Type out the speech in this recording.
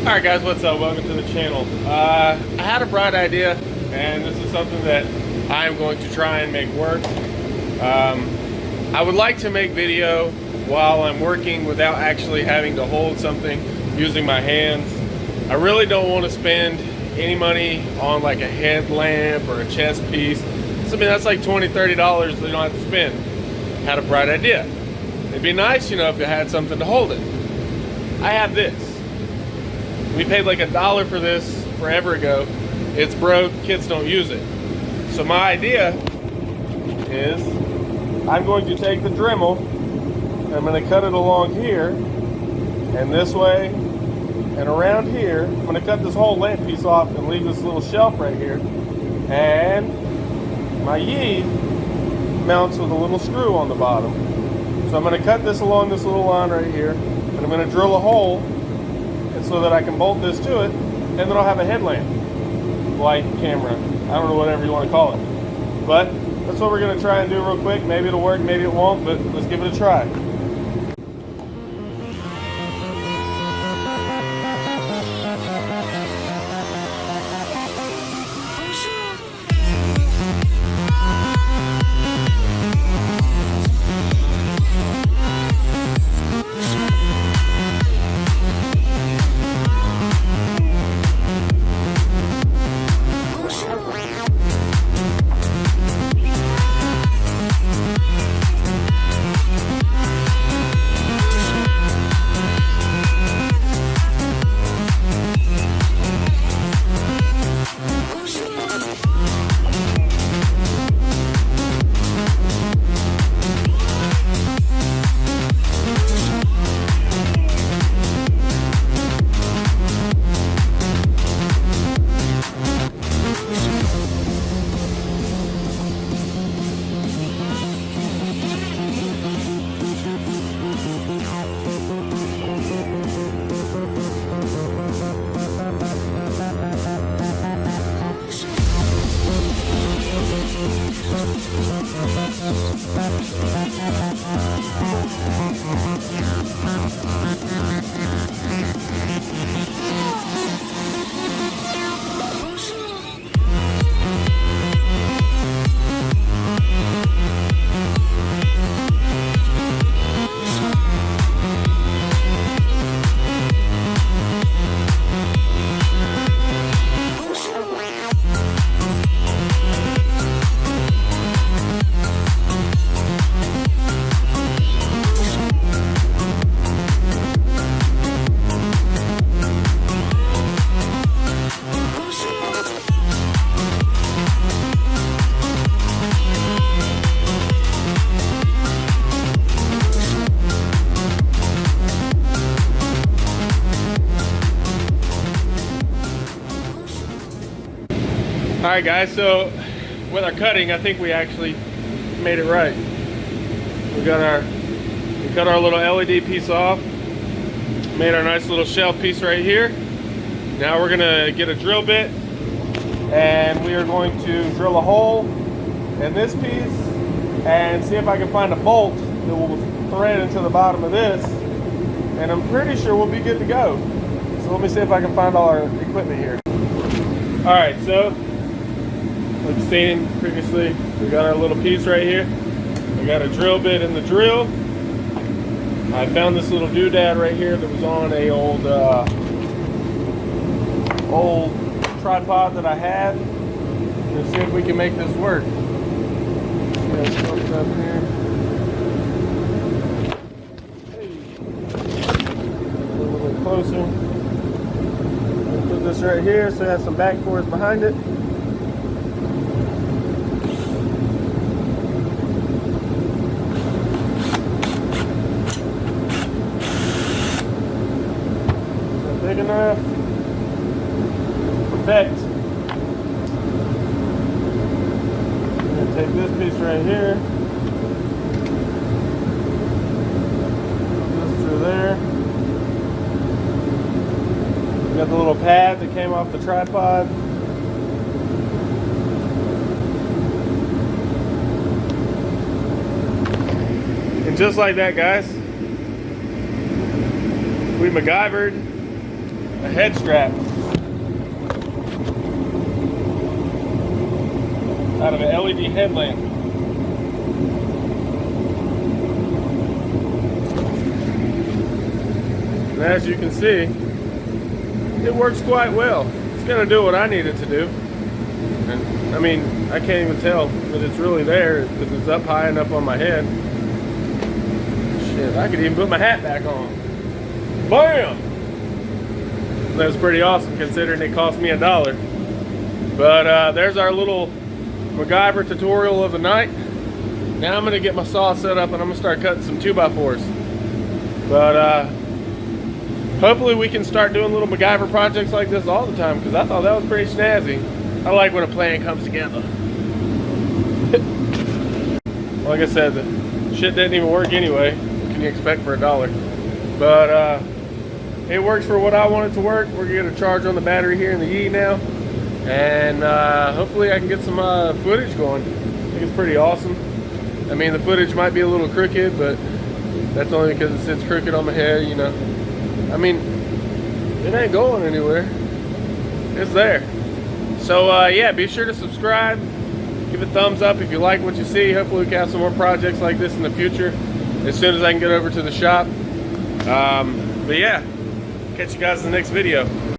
Alright guys, what's up? Welcome to the channel. I had a bright idea, and this is something that I'm going to try and make work. I would like to make video while I'm working without actually having to hold something using my hands. I really don't want to spend any money on like a headlamp or a chest piece. So, I mean, that's like $20, $30 that you don't have to spend. Had a bright idea. It'd be nice, you know, if you had something to hold it. I have this. We paid like $1 for this forever ago. It's broke, kids don't use it. So my idea is I'm going to take the Dremel, I'm going to cut it along here, and this way, and around here. I'm going to cut this whole lamp piece off and leave this little shelf right here. And my Y mounts with a little screw on the bottom. So I'm going to cut this along this little line right here, and I'm going to drill a hole so that I can bolt this to it, and then I'll have a headlamp, light, camera, I don't know, whatever you want to call it. But that's what we're going to try and do real quick. Maybe it'll work, maybe it won't, but let's give it a try. Alright guys, so with our cutting, I think we actually made it right. We cut our little LED piece off, made our nice little shelf piece right here. Now we're gonna get a drill bit, and we are going to drill a hole in this piece and see if I can find a bolt that will thread into the bottom of this, and I'm pretty sure we'll be good to go. So let me see if I can find all our equipment here. Alright, so like you've seen previously, we got our little piece right here. We got a drill bit in the drill. I found this little doodad right here that was on a old tripod that I had. Let's see if we can make this work. Let's put it up here. A little bit closer. Put this right here so it has some back force behind it. Big enough. Perfect. I'm going to take this piece right here. Put this through there. We got the little pad that came off the tripod. And just like that, guys, we MacGyvered a head strap out of an LED headlamp. And as you can see, it works quite well. It's gonna do what I need it to do. And I mean, I can't even tell that it's really there because it's up high enough on my head. Shit, I could even put my hat back on. Bam! That's pretty awesome considering it cost me $1. But there's our little MacGyver tutorial of the night. Now I'm gonna get my saw set up and I'm gonna start cutting some 2x4s. But hopefully we can start doing little MacGyver projects like this all the time, because I thought that was pretty snazzy. I like when a plan comes together. Like I said, the shit didn't even work anyway. What can you expect for $1? But it works for what I want it to work. We're gonna get a charge on the battery here in the Yi now, and hopefully I can get some footage going. I think it's pretty awesome. I mean, the footage might be a little crooked, but that's only because it sits crooked on my head, you know. I mean, it ain't going anywhere. It's there. So yeah, be sure to subscribe. Give a thumbs up if you like what you see. Hopefully we can have some more projects like this in the future as soon as I can get over to the shop. But yeah, catch you guys in the next video.